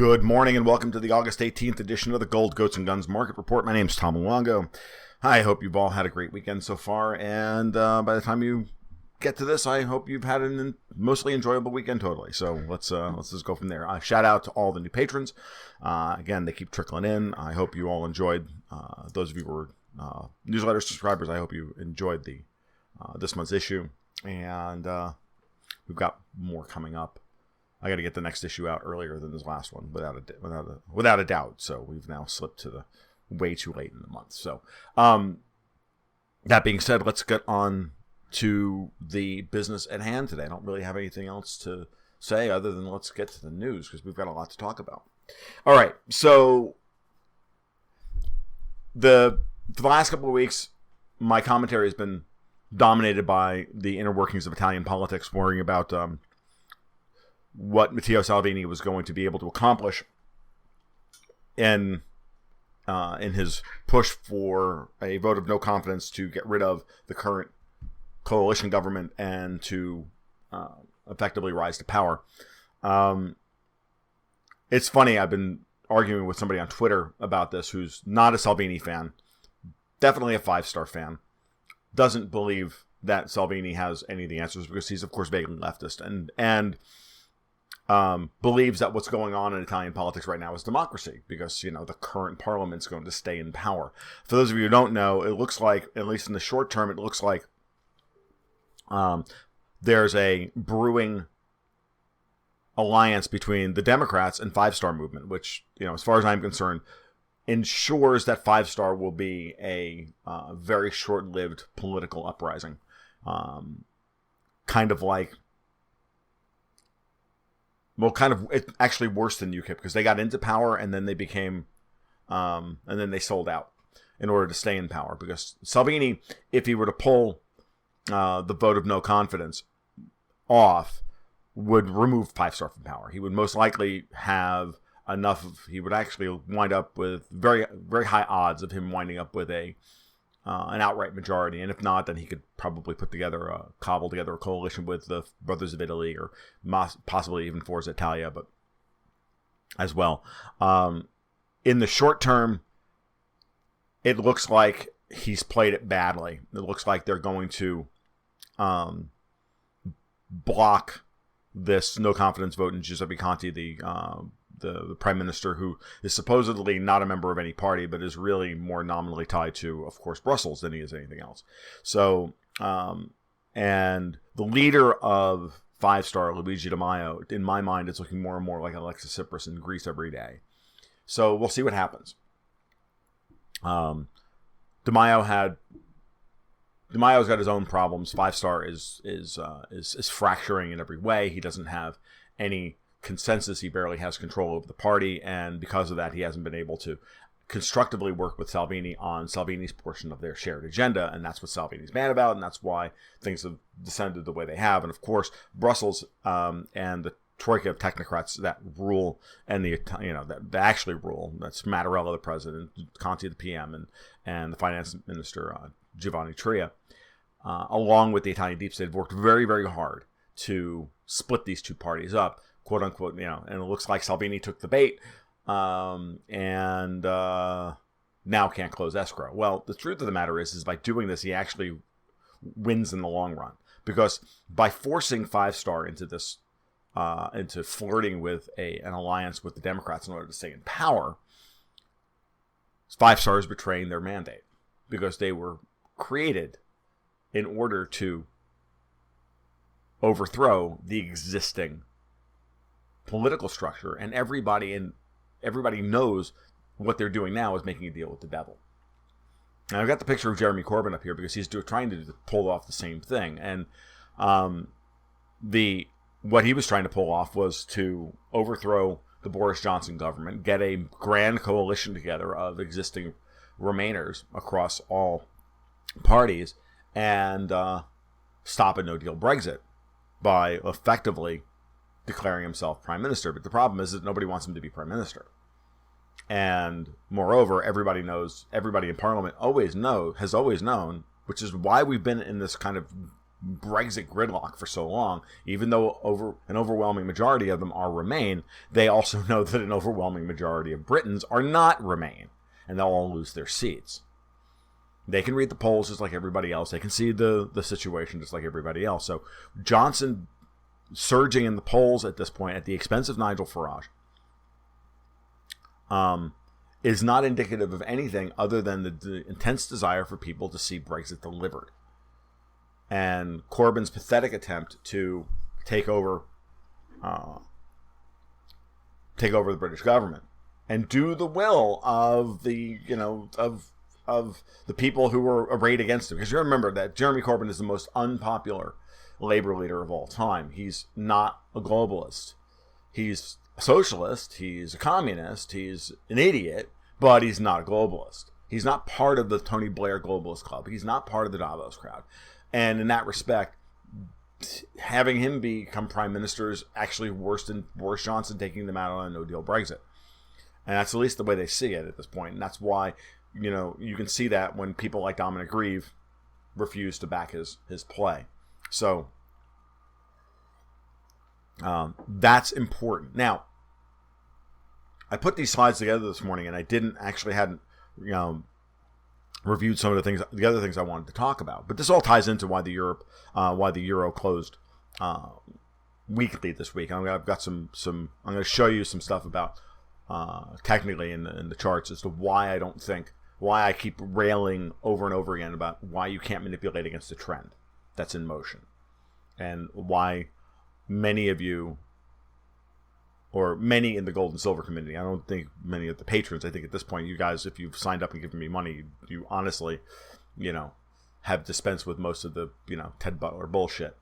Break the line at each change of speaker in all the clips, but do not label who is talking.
Good morning and welcome to the August 18th edition of the Gold, Goats, and Guns Market Report. My name's Tom Luongo. I hope you've all had a great weekend so far, and by the time you get to this, I hope you've had a mostly enjoyable weekend totally. So let's just go from there. Shout out to all the new patrons. Again, they keep trickling in. I hope you all enjoyed. Those of you who are newsletter subscribers, I hope you enjoyed the this month's issue, and we've got more coming up. I got to get the next issue out earlier than this last one, without a doubt. So we've now slipped to the way too late in the month. So that being said, let's get on to the business at hand today. I don't really have anything else to say other than let's get to the news because we've got a lot to talk about. All right, so for the last couple of weeks, my commentary has been dominated by the inner workings of Italian politics, worrying about what Matteo Salvini was going to be able to accomplish in his push for a vote of no confidence to get rid of the current coalition government and to effectively rise to power. It's funny, I've been arguing with somebody on Twitter about this who's not a Salvini fan, definitely a five-star fan, doesn't believe that Salvini has any of the answers because he's, of course, vaguely leftist, and believes that what's going on in Italian politics right now is democracy because, the current parliament's going to stay in power. For those of you who don't know, it looks like, at least in the short term, it looks like there's a brewing alliance between the Democrats and Five Star Movement, which, as far as I'm concerned, ensures that Five Star will be a very short-lived political uprising. It's actually worse than UKIP because they got into power and then they became, and then they sold out in order to stay in power. Because Salvini, if he were to pull the vote of no confidence off, would remove Five Star from power. He would most likely have he would actually wind up with very, very high odds of him winding up with an outright majority, and if not, then he could probably cobble together a coalition with the Brothers of Italy or possibly even Forza Italia, but as well. In the short term, it looks like he's played it badly. It looks like they're going to block this no confidence vote in Giuseppe Conte, the prime minister, who is supposedly not a member of any party, but is really more nominally tied to, of course, Brussels than he is anything else. So, and the leader of Five Star, Luigi Di Maio, in my mind, is looking more and more like Alexis Tsipras in Greece every day. So we'll see what happens. Di Maio's got his own problems. Five Star is fracturing in every way. He doesn't have any consensus. He barely has control over the party, and because of that, he hasn't been able to constructively work with Salvini on Salvini's portion of their shared agenda, and that's what Salvini's mad about, and that's why things have descended the way they have. And of course, Brussels and the troika of technocrats that rule, and that actually rule, that's Mattarella the president, Conte the PM, and the finance minister Giovanni Tria, along with the Italian deep state, have worked very, very hard to split these two parties up, quote unquote, and it looks like Salvini took the bait and now can't close escrow. Well, the truth of the matter is by doing this, he actually wins in the long run, because by forcing Five Star into this, into flirting with an alliance with the Democrats in order to stay in power, Five Star is betraying their mandate, because they were created in order to overthrow the existing political structure, and everybody knows what they're doing now is making a deal with the devil. Now, I've got the picture of Jeremy Corbyn up here because he's trying to pull off the same thing, and what he was trying to pull off was to overthrow the Boris Johnson government, get a grand coalition together of existing Remainers across all parties, and stop a no-deal Brexit by effectively declaring himself prime minister. But the problem is that nobody wants him to be prime minister. And moreover, everybody in Parliament has always known, which is why we've been in this kind of Brexit gridlock for so long, even though an overwhelming majority of them are Remain, they also know that an overwhelming majority of Britons are not Remain, and they'll all lose their seats. They can read the polls just like everybody else. They can see the situation just like everybody else. So Johnson surging in the polls at this point at the expense of Nigel Farage is not indicative of anything other than the intense desire for people to see Brexit delivered. And Corbyn's pathetic attempt to take over the British government and do the will of the people who were arrayed against him. Because you remember that Jeremy Corbyn is the most unpopular Labour leader of all time. He's not a globalist. He's a socialist. He's a communist. He's an idiot, but he's not a globalist. He's not part of the Tony Blair globalist club. He's not part of the Davos crowd. And in that respect, having him become prime minister is actually worse than Boris Johnson taking them out on a no-deal Brexit. And that's at least the way they see it at this point. And that's why, you can see that when people like Dominic Grieve refuse to back his play. So that's important. Now, I put these slides together this morning, and I hadn't reviewed some of the other things I wanted to talk about. But this all ties into why the euro closed weekly this week. I've got I'm going to show you some stuff about technically in the charts as to why I keep railing over and over again about why you can't manipulate against a trend that's in motion, and why many of you, or many in the gold and silver community, I don't think many of the patrons, I think at this point, you guys, if you've signed up and given me money, you honestly, have dispensed with most of the, Ted Butler bullshit.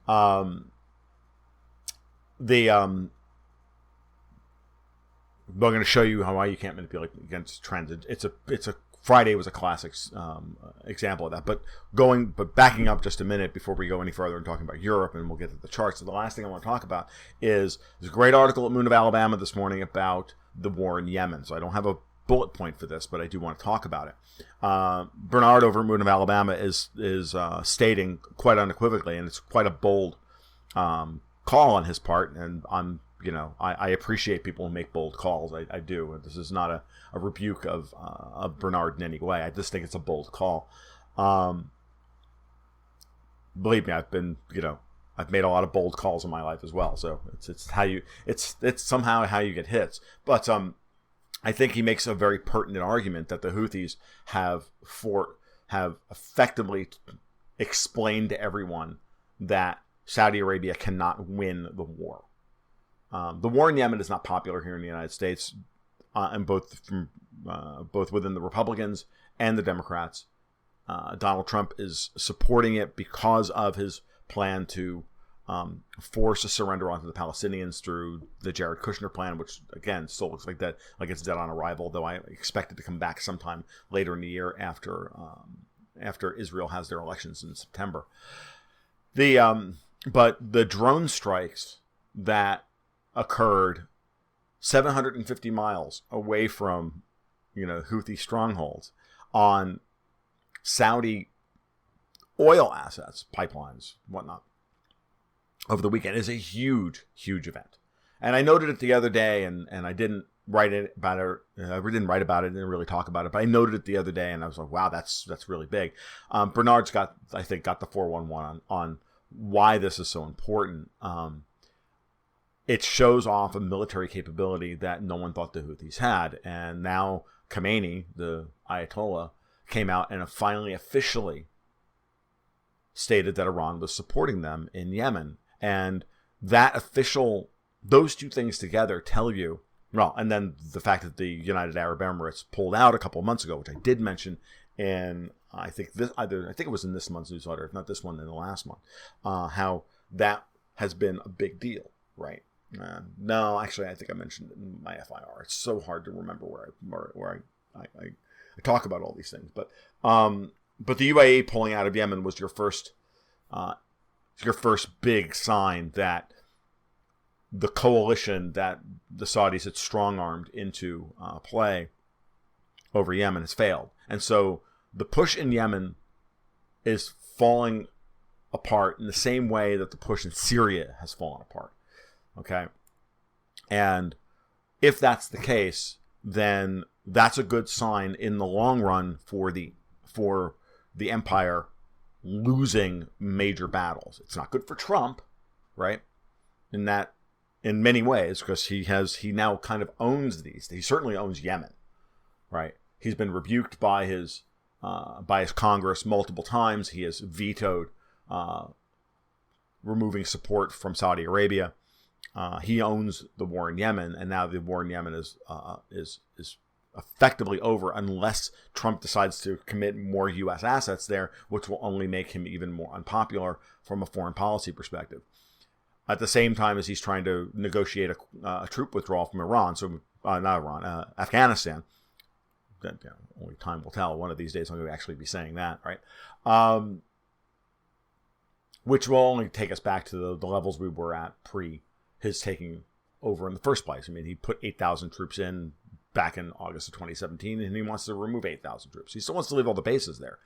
I'm going to show you why you can't manipulate against trends. It's a Friday was a classic example of that. But backing up just a minute before we go any further and talking about Europe, and we'll get to the charts. So the last thing I want to talk about is there's a great article at Moon of Alabama this morning about the war in Yemen. So I don't have a bullet point for this, but I do want to talk about it. Bernard over at Moon of Alabama is stating quite unequivocally, and it's quite a bold call on his part, and I appreciate people who make bold calls. I do. This is not a rebuke of Bernard in any way. I just think it's a bold call. Believe me, I've made a lot of bold calls in my life as well. So it's somehow how you get hits. But I think he makes a very pertinent argument that the Houthis have effectively explained to everyone that Saudi Arabia cannot win the war. The war in Yemen is not popular here in the United States, and both within the Republicans and the Democrats. Donald Trump is supporting it because of his plan to force a surrender onto the Palestinians through the Jared Kushner plan, which again still looks like it's dead on arrival. Though I expect it to come back sometime later in the year after Israel has their elections in September. But the drone strikes that occurred 750 miles away from, Houthi strongholds on Saudi oil assets, pipelines, whatnot, over the weekend is a huge, huge event. And I noted it the other day, and I didn't write about it. I didn't write about it, didn't really talk about it, but I noted it the other day, and I was like, wow, that's really big. Bernard's got the 411 on why this is so important. It shows off a military capability that no one thought the Houthis had. And now Khamenei, the Ayatollah, came out and finally officially stated that Iran was supporting them in Yemen. And those two things together tell you, well, and then the fact that the United Arab Emirates pulled out a couple of months ago, which I did mention in, I think it was in this month's newsletter, if not this one, in the last month, how that has been a big deal, right? No, actually, I think I mentioned it in my FIR. It's so hard to remember where I talk about all these things. But the UAE pulling out of Yemen was your first big sign that the coalition that the Saudis had strong-armed into play over Yemen has failed. And so the push in Yemen is falling apart in the same way that the push in Syria has fallen apart. Okay? And if that's the case, then that's a good sign in the long run for the empire losing major battles. It's not good for Trump, right? In many ways, because he now kind of owns these. He certainly owns Yemen, right? He's been rebuked by his Congress multiple times. He has vetoed removing support from Saudi Arabia. He owns the war in Yemen, and now the war in Yemen is effectively over unless Trump decides to commit more U.S. assets there, which will only make him even more unpopular from a foreign policy perspective. At the same time as he's trying to negotiate a troop withdrawal from Iran, Afghanistan. Only time will tell. One of these days I'm going to actually be saying that, right? Which will only take us back to the levels we were at pre his taking over in the first place. I mean, he put 8,000 troops in back in August of 2017, and he wants to remove 8,000 troops. He still wants to leave all the bases there.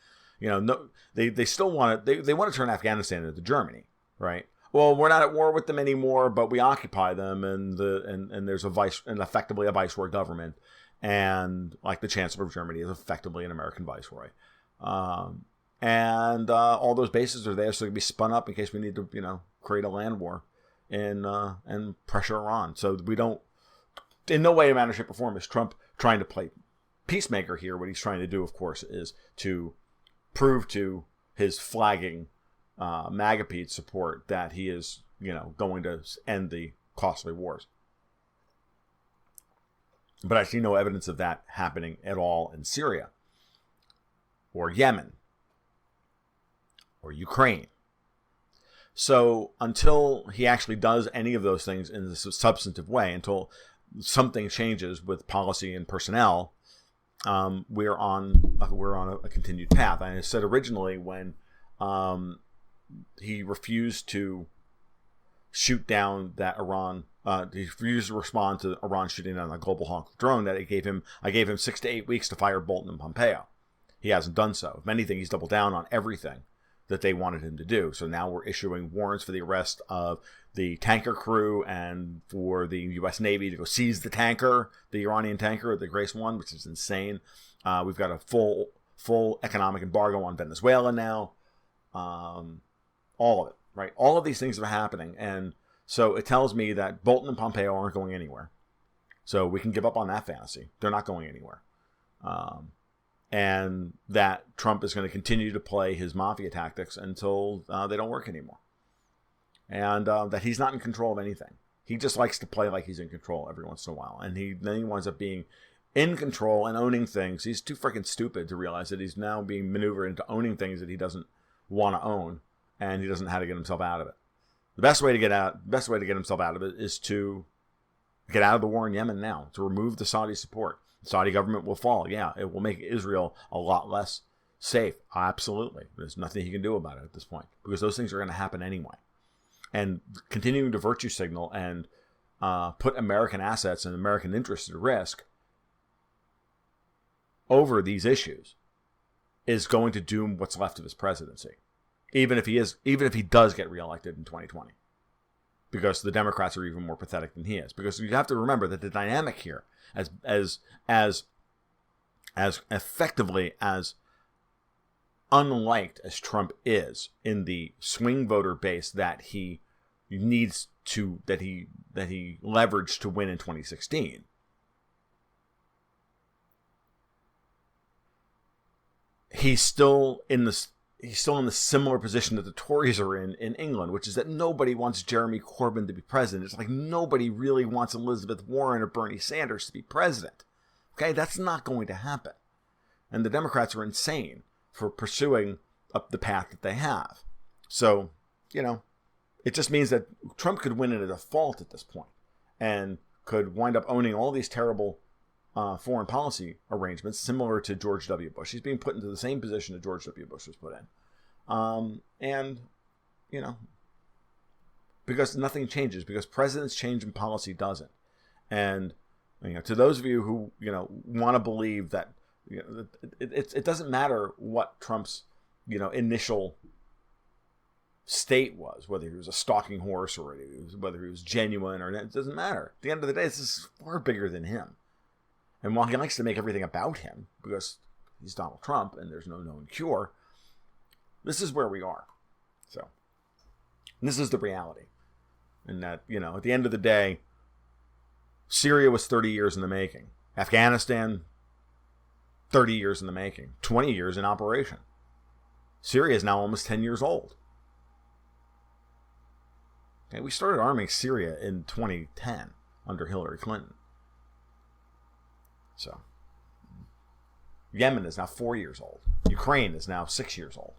They still want to. They want to turn Afghanistan into Germany, right? Well, we're not at war with them anymore, but we occupy them, and there's effectively a viceroy government, and like the Chancellor of Germany is effectively an American viceroy, and all those bases are there, so they can be spun up in case we need to, create a land war, and pressure Iran. So we don't, in no way, manner, shape, or form is Trump trying to play peacemaker here. What he's trying to do, of course, is to prove to his flagging MAGA-Pete support that he is, going to end the costly wars. But I see no evidence of that happening at all in Syria or Yemen or Ukraine. So until he actually does any of those things in a substantive way, until something changes with policy and personnel, we're on a continued path. And I said originally when he refused to shoot down that Iran. He refused to respond to Iran shooting down a Global Hawk drone. That I gave him 6 to 8 weeks to fire Bolton and Pompeo. He hasn't done so. If anything, he's doubled down on everything that they wanted him to do. So now we're issuing warrants for the arrest of the tanker crew and for the U.S. Navy to go seize the tanker, the Iranian tanker, the Grace 1, which is insane. We've got a full economic embargo on Venezuela now. All of it, right? All of these things are happening. And so it tells me that Bolton and Pompeo aren't going anywhere. So we can give up on that fantasy. They're not going anywhere. And that Trump is going to continue to play his mafia tactics until they don't work anymore. And that he's not in control of anything. He just likes to play like he's in control every once in a while. And then he winds up being in control and owning things. He's too freaking stupid to realize that he's now being maneuvered into owning things that he doesn't want to own. And he doesn't know how to get himself out of it. The best way to get himself out of it is to get out of the war in Yemen now, to remove the Saudi support. The Saudi government will fall. Yeah, it will make Israel a lot less safe. Absolutely. There's nothing he can do about it at this point because those things are going to happen anyway. And continuing to virtue signal and put American assets and American interests at risk over these issues is going to doom what's left of his presidency. Even if he does get reelected in 2020, because the Democrats are even more pathetic than he is. Because you have to remember that the dynamic here, as effectively as unliked as Trump is in the swing voter base that he needs to that he leveraged to win in 2016. He's still in the similar position that the Tories are in England, which is that nobody wants Jeremy Corbyn to be president. It's like nobody really wants Elizabeth Warren or Bernie Sanders to be president. Okay, that's not going to happen. And the Democrats are insane for pursuing up the path that they have. So, it just means that Trump could win in a default at this point and could wind up owning all these terrible foreign policy arrangements similar to George W. Bush. He's being put into the same position that George W. Bush was put in. Because nothing changes, because presidents change and policy doesn't. And, to those of you who, want to believe that, it doesn't matter what Trump's, initial state was, whether he was a stalking horse or whether he was genuine or not, it doesn't matter. At the end of the day, this is far bigger than him. And while he likes to make everything about him, because he's Donald Trump and there's no known cure, this is where we are. So, this is the reality. And that, at the end of the day, Syria was 30 years in the making. Afghanistan, 30 years in the making. 20 years in operation. Syria is now almost 10 years old. Okay, we started arming Syria in 2010 under Hillary Clinton. So, Yemen is now 4 years old. Ukraine is now 6 years old.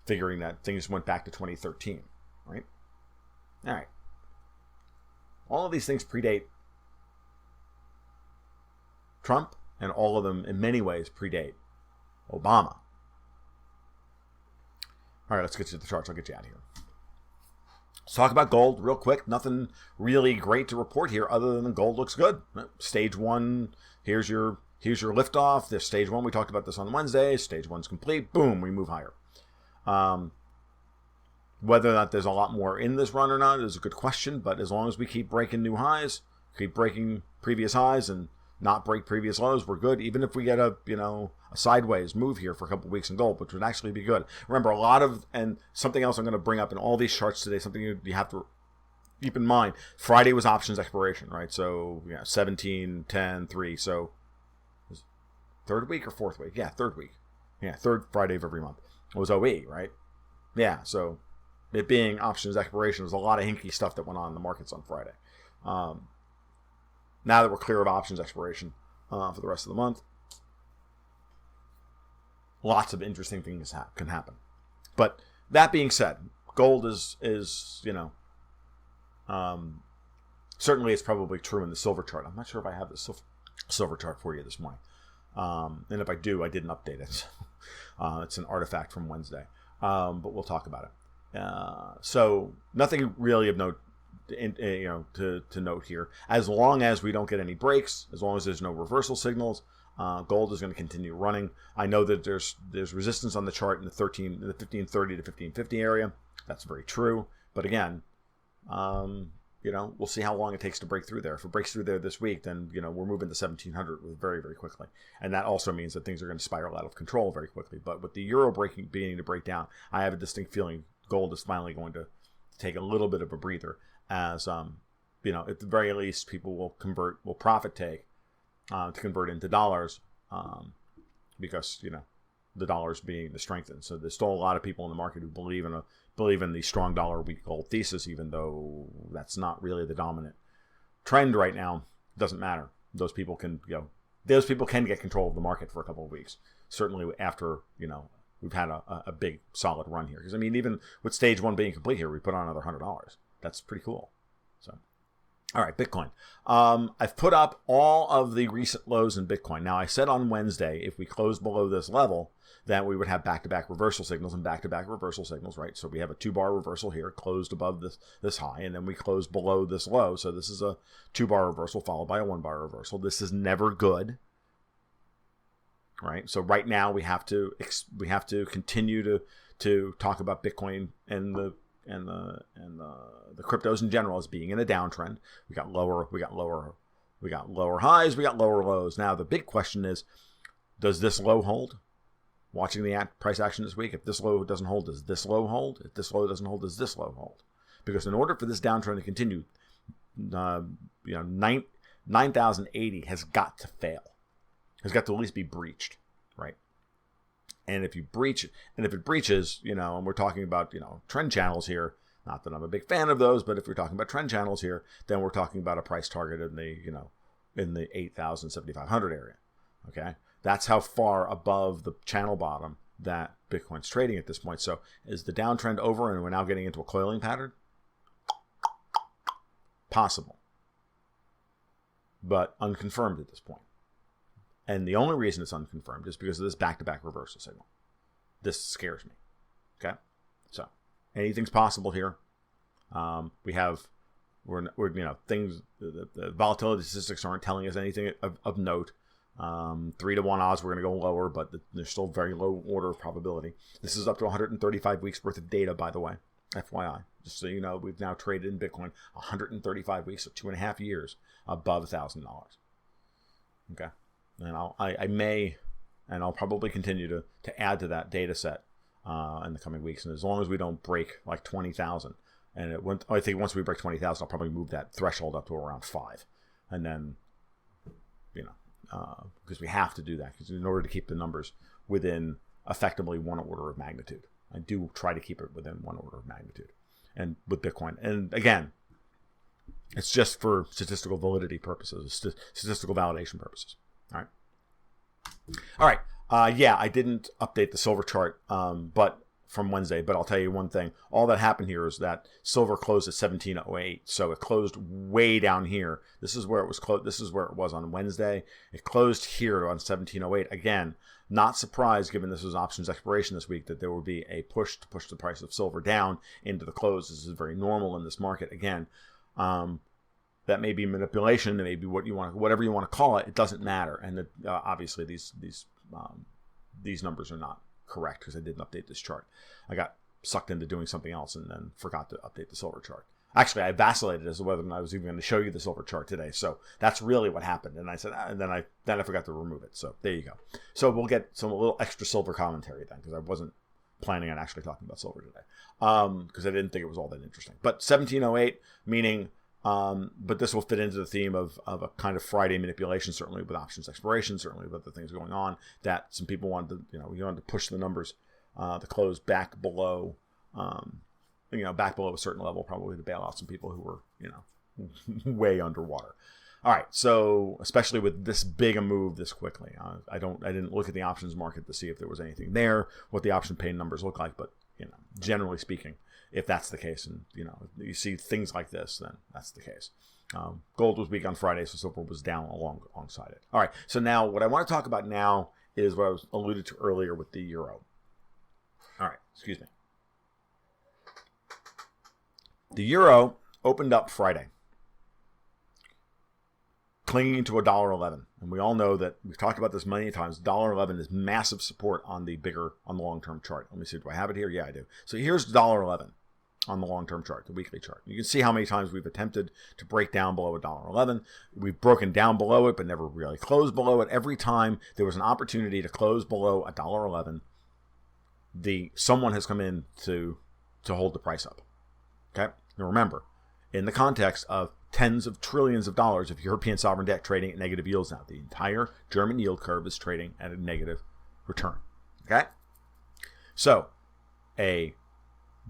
Figuring that things went back to 2013, right? All right. All of these things predate Trump, and all of them, in many ways, predate Obama. All right, let's get to the charts. I'll get you out of here. Let's talk about gold real quick. Nothing really great to report here other than gold looks good. Stage 1, here's your liftoff. This stage 1, we talked about this on Wednesday. Stage 1's complete. Boom, we move higher. Whether or not there's a lot more in this run or not is a good question, but as long as we keep breaking new highs, keep breaking previous highs and not break previous lows, we're good. Even if we get a sideways move here for a couple of weeks in gold, which would actually be good. Remember, and something else I'm going to bring up in all these charts today, something you have to keep in mind. Friday was options expiration, right? So, 17, 10, 3. So, third week or fourth week? Yeah, third week. Yeah, third Friday of every month. It was OE, right? Yeah, so it being options expiration, was a lot of hinky stuff that went on in the markets on Friday. Now that we're clear of options expiration for the rest of the month, lots of interesting things can happen. But that being said, gold is certainly it's probably true in the silver chart. I'm not sure if I have the silver chart for you this morning. And if I do, I didn't update it. It's an artifact from Wednesday. But we'll talk about it. So nothing really of note, to note here. As long as we don't get any breaks, as long as there's no reversal signals, gold is going to continue running. I know that there's resistance on the chart in the 1530 to 1550 area. That's very true. But again, we'll see how long it takes to break through there. If it breaks through there this week, then we're moving to 1700 very, very quickly, and that also means that things are going to spiral out of control very quickly. But with the euro beginning to break down, I have a distinct feeling gold is finally going to take a little bit of a breather. As at the very least, people will profit take to convert into dollars, because the dollar's being strengthened. So there's still a lot of people in the market who believe in the strong dollar weak gold thesis, even though that's not really the dominant trend right now. It doesn't matter. Those people can get control of the market for a couple of weeks. Certainly after we've had a big solid run here. Because even with stage 1 being complete here, we put on another $100. That's pretty cool. So, all right, Bitcoin. I've put up all of the recent lows in Bitcoin. Now, I said on Wednesday, if we close below this level, that we would have back-to-back reversal signals and back-to-back reversal signals, right? So we have a 2-bar reversal here, closed above this high, and then we close below this low. So this is a 2-bar reversal followed by a 1-bar reversal. This is never good, right? So right now we have to continue to talk about Bitcoin and the cryptos in general as being in a downtrend. We got lower highs, we got lower lows. Now the big question is, does this low hold? Watching the price action this week, if this low doesn't hold, does this low hold? If this low doesn't hold, does this low hold? Because in order for this downtrend to continue, 9,080 has got to fail. Has got to at least be breached, right? And if you breach it, and if it breaches, and we're talking about, trend channels here, not that I'm a big fan of those, but if we're talking about trend channels here, then we're talking about a price target in the 8,000, 7,500 area. Okay. That's how far above the channel bottom that Bitcoin's trading at this point. So is the downtrend over and we're now getting into a coiling pattern? Possible. But unconfirmed at this point. And the only reason it's unconfirmed is because of this back-to-back reversal signal. This scares me. Okay? So, anything's possible here. We're things, the volatility statistics aren't telling us anything of note. 3-to-1 odds we're going to go lower, but there's still very low order of probability. This is up to 135 weeks worth of data, by the way, FYI. Just so you know, we've now traded in Bitcoin 135 weeks, so 2.5 years above $1,000. Okay, and I'll probably continue to add to that data set in the coming weeks, and as long as we don't break like 20,000, and I think once we break 20,000, I'll probably move that threshold up to around 5, and then because we have to do that, because in order to keep the numbers within effectively one order of magnitude. I do try to keep it within one order of magnitude. And with Bitcoin, and again, it's just for statistical validity purposes, statistical validation purposes. All right. I didn't update the silver chart, but from Wednesday. But I'll tell you one thing: all that happened here is that silver closed at 1708, so it closed way down here. This is where it was closed. This is where it was on Wednesday. It closed here on 1708 again. Not surprised, given this was options expiration this week, that there would be a push to push the price of silver down into the close. This is very normal in this market. Again, that may be manipulation. It may be whatever you want to call it. It doesn't matter. And obviously, these numbers are not correct because I didn't update this chart. I got sucked into doing something else and then forgot to update the silver chart. Actually, I vacillated as to whether or not I was even going to show you the silver chart today. So that's really what happened. And I said, and then I forgot to remove it. So there you go. So we'll get a little extra silver commentary then, because I wasn't planning on actually talking about silver today, because I didn't think it was all that interesting. But 1708, meaning, but this will fit into the theme of a kind of Friday manipulation, certainly with options expiration, certainly with the things going on, that some people wanted to push the numbers, to close back below. Back below a certain level, probably to bail out some people who were, way underwater. All right, so especially with this big a move this quickly, I didn't look at the options market to see if there was anything there, what the option pain numbers look like, but generally speaking, if that's the case, and you see things like this, then that's the case. Gold was weak on Friday, so silver was down alongside it. All right, so now what I want to talk about now is what I was alluded to earlier with the euro. All right, excuse me. The euro opened up Friday, clinging to $1.11. And we all know that we've talked about this many times. $1.11 is massive support on the long-term chart. Let me see. Do I have it here? Yeah, I do. So here's $1.11 on the long-term chart, the weekly chart. You can see how many times we've attempted to break down below $1.11. We've broken down below it, but never really closed below it. Every time there was an opportunity to close below $1.11, someone has come in to hold the price up. Okay? Now remember, in the context of tens of trillions of dollars of European sovereign debt trading at negative yields now, the entire German yield curve is trading at a negative return. Okay? So, a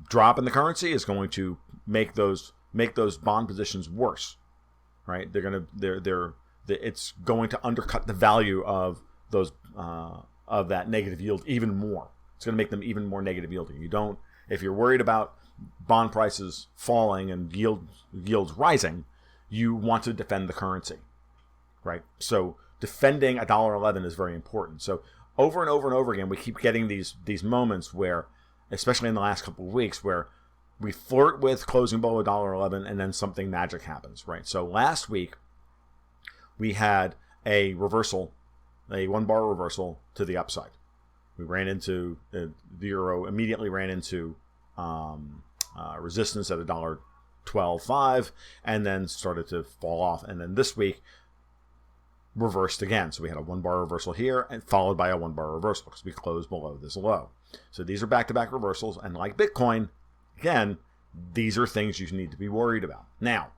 drop in the currency is going to make those bond positions worse. Right? It's going to undercut the value of those of that negative yield even more. It's going to make them even more negative yielding. If you're worried about bond prices falling and yields rising, you want to defend the currency, right? So defending $1.11 is very important. So over and over and over again, we keep getting these moments where, especially in the last couple of weeks, where we flirt with closing below $1.11 and then something magic happens, right? So last week we had a reversal, a one-bar reversal to the upside. We ran into the euro, immediately ran into resistance at $1.12.5, and then started to fall off. And then this week reversed again. So we had a one-bar reversal here, and followed by a one-bar reversal because we closed below this low. So these are back-to-back reversals, and like Bitcoin, again, these are things you need to be worried about. Now,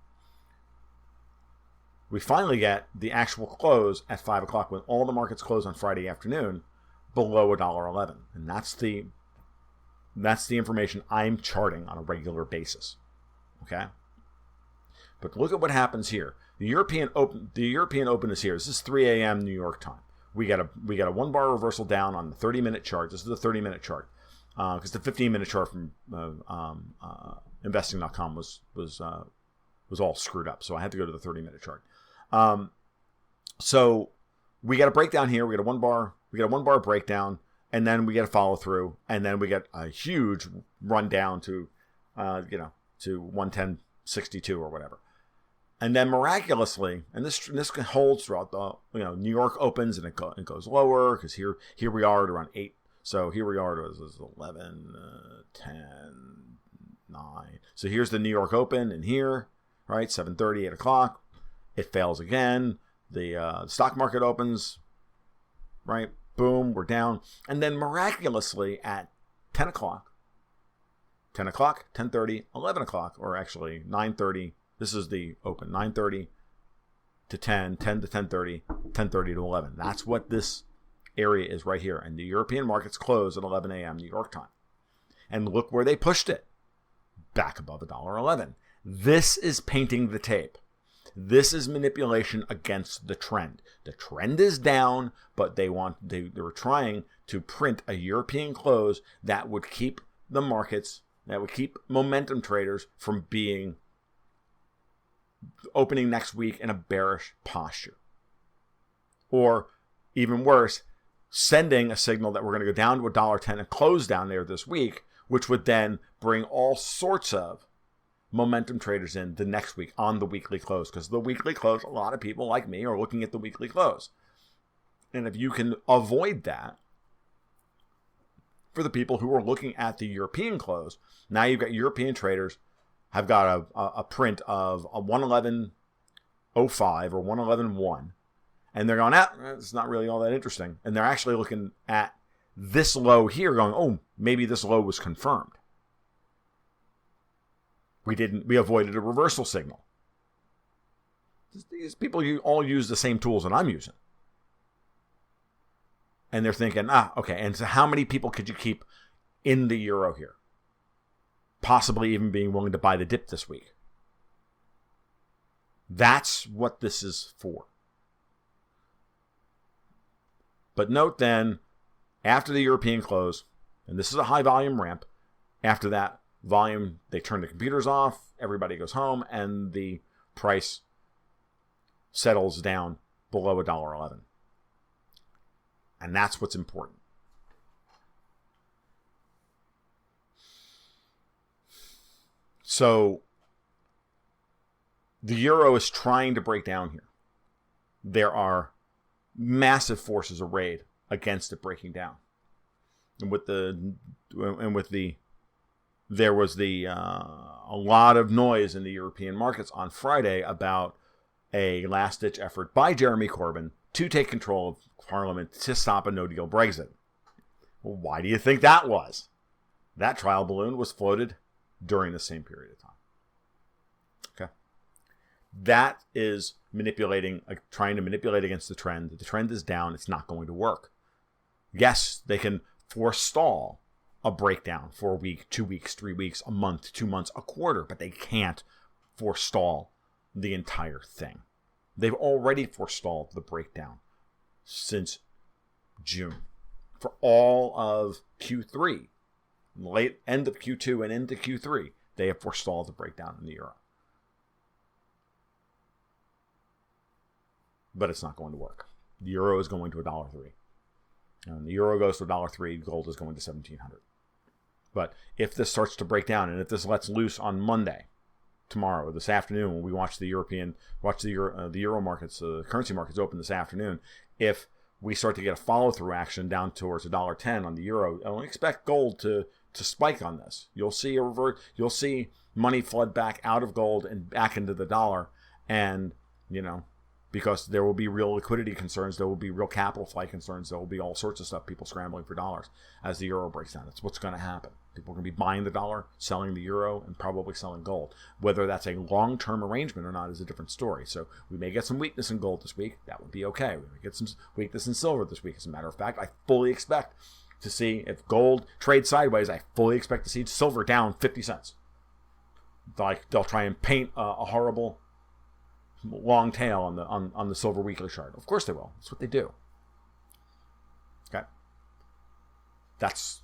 we finally get the actual close at 5 o'clock when all the markets close on Friday afternoon below $1.11, and that's the information I'm charting on a regular basis. Okay? But look at what happens here. The European Open is here. This is 3 a.m. New York time. We got a one-bar reversal down on the 30-minute chart. This is the 30-minute chart, because the 15-minute chart from investing.com was all screwed up. So I had to go to the 30-minute chart. So we got a breakdown here. We got a one-bar breakdown, and then we get a follow through, and then we get a huge run down to 110.62 or whatever. And then miraculously, and this holds throughout the, New York opens and it goes lower because here we are at around 8. So here we are at 11, 10, 9. So here's the New York Open, and here, right, 7:30, 8 o'clock, it fails again. The stock market opens, right, boom, we're down. And then miraculously at 10 o'clock, 10:30, 11 o'clock, or actually 9:30. This is the open, 9:30 to 10, 10 to 10:30, 10:30 to 11. That's what this area is right here. And the European markets close at 11 a.m. New York time. And look where they pushed it. Back above $1.11. This is painting the tape. This is manipulation against the trend. The trend is down, but they were trying to print a European close that would keep the markets, that would keep momentum traders from opening next week in a bearish posture. Or even worse, sending a signal that we're going to go down to $1.10 and close down there this week, which would then bring all sorts of momentum traders in the next week on the weekly close. Because the weekly close, a lot of people like me are looking at the weekly close. And if you can avoid that, for the people who are looking at the European close, now you've got European traders have got a print of a 111.05 or 111.1, and they're going, it's not really all that interesting. And they're actually looking at this low here going, oh, maybe this low was confirmed. We avoided a reversal signal. These people all use the same tools that I'm using. And they're thinking, okay, and so how many people could you keep in the euro here? Possibly even being willing to buy the dip this week. That's what this is for. But note then, after the European close, and this is a high volume ramp, after that volume, they turn the computers off, everybody goes home, and the price settles down below $1.11. And that's what's important. So the euro is trying to break down here. There are massive forces arrayed against it breaking down. And there was a lot of noise in the European markets on Friday about a last-ditch effort by Jeremy Corbyn to take control of Parliament to stop a no-deal Brexit. Well, why do you think that was? That trial balloon was floated during the same period of time. Okay. That is trying to manipulate against the trend. The trend is down. It's not going to work. Yes, they can forestall a breakdown for a week, 2 weeks, 3 weeks, a month, 2 months, a quarter, but they can't forestall the entire thing. They've already forestalled the breakdown since June. For all of Q3, late end of Q2 and into Q3, they have forestalled the breakdown in the euro. But it's not going to work. The euro is going to $1.03. And the euro goes to $1.03, gold is going to $1,700. But if this starts to break down, and if this lets loose on Monday, tomorrow, this afternoon, when we watch the euro markets, the currency markets open this afternoon, if we start to get a follow-through action down towards $1.10 on the euro, I don't expect gold to spike on this. You'll see you'll see money flood back out of gold and back into the dollar, and because there will be real liquidity concerns, there will be real capital flight concerns, there will be all sorts of stuff, people scrambling for dollars as the euro breaks down. That's what's going to happen. People are going to be buying the dollar, selling the euro, and probably selling gold. Whether that's a long-term arrangement or not is a different story. So we may get some weakness in gold this week. That would be okay. We may get some weakness in silver this week. As a matter of fact, I fully expect to see, if gold trades sideways, I fully expect to see silver down 50 cents. Like they'll try and paint a horrible long tail on the silver weekly chart. Of course they will. That's what they do. Okay. That's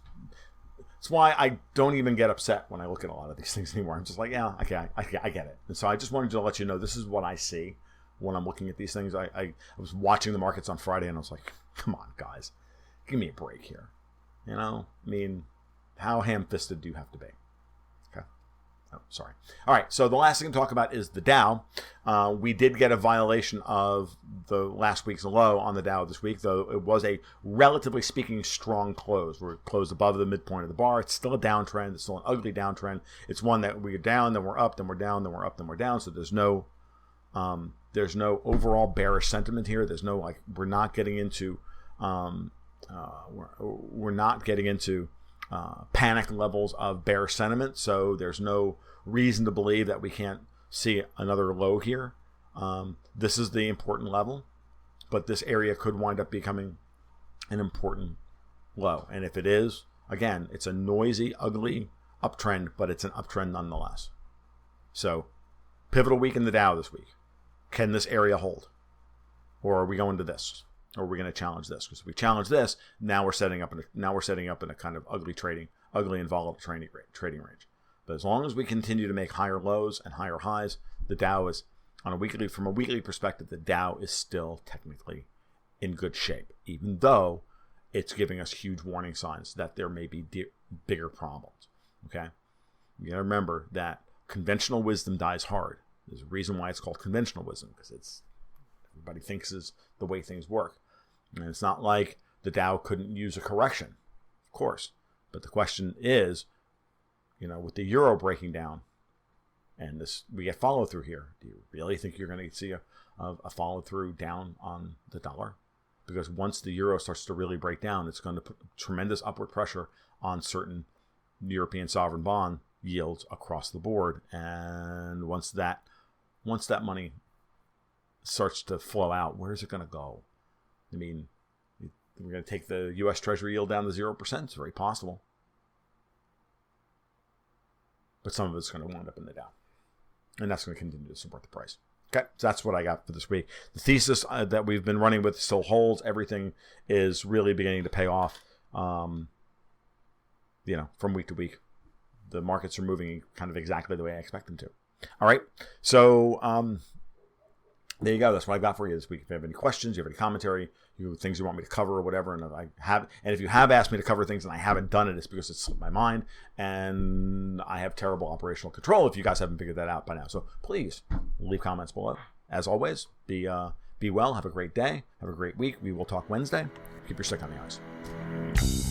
why I don't even get upset when I look at a lot of these things anymore. I'm just like, yeah, okay, I get it. And so I just wanted to let you know this is what I see when I'm looking at these things. I was watching the markets on Friday and I was like, come on, guys, give me a break here. I mean, how ham-fisted do you have to be? Okay. Oh, sorry. All right. So the last thing to talk about is the Dow. We did get a violation of the last week's low on the Dow this week, though it was a relatively speaking strong close. We're closed above the midpoint of the bar. It's still a downtrend. It's still an ugly downtrend. It's one that we're down, then we're up, then we're down, then we're up, then we're down. So there's no overall bearish sentiment here. There's no we're not getting into panic levels of bearish sentiment, so there's no reason to believe that we can't see another low here. This is the important level, but this area could wind up becoming an important low. And if it is, again, it's a noisy, ugly uptrend, but it's an uptrend nonetheless. So, pivotal week in the Dow this week. Can this area hold? Or are we going to this? Or are we going to challenge this? Because if we challenge this, now we're setting up in a kind of ugly and volatile trading range. But as long as we continue to make higher lows and higher highs, the Dow is from a weekly perspective, the Dow is still technically in good shape, even though it's giving us huge warning signs that there may be bigger problems. Okay, you got to remember that conventional wisdom dies hard. There's a reason why it's called conventional wisdom, because everybody thinks is the way things work. And it's not like the Dow couldn't use a correction, of course. But the question is, with the euro breaking down, and we get follow through here, do you really think you're going to see a follow through down on the dollar? Because once the euro starts to really break down, it's going to put tremendous upward pressure on certain European sovereign bond yields across the board. And once that money starts to flow out, where is it going to go? I mean, we're going to take the U.S. Treasury yield down to 0%. It's very possible. But some of it's going to wind up in the Dow. And that's going to continue to support the price. Okay, so that's what I got for this week. The thesis that we've been running with still holds. Everything is really beginning to pay off, from week to week. The markets are moving kind of exactly the way I expect them to. All right, so there you go. That's what I've got for you this week. If you have any questions, you have any commentary, things you want me to cover or whatever, and if you have asked me to cover things and I haven't done it, it's because it's slipped my mind, and I have terrible operational control if you guys haven't figured that out by now. So please leave comments below. As always, be well. Have a great day. Have a great week. We will talk Wednesday. Keep your stick on the ice.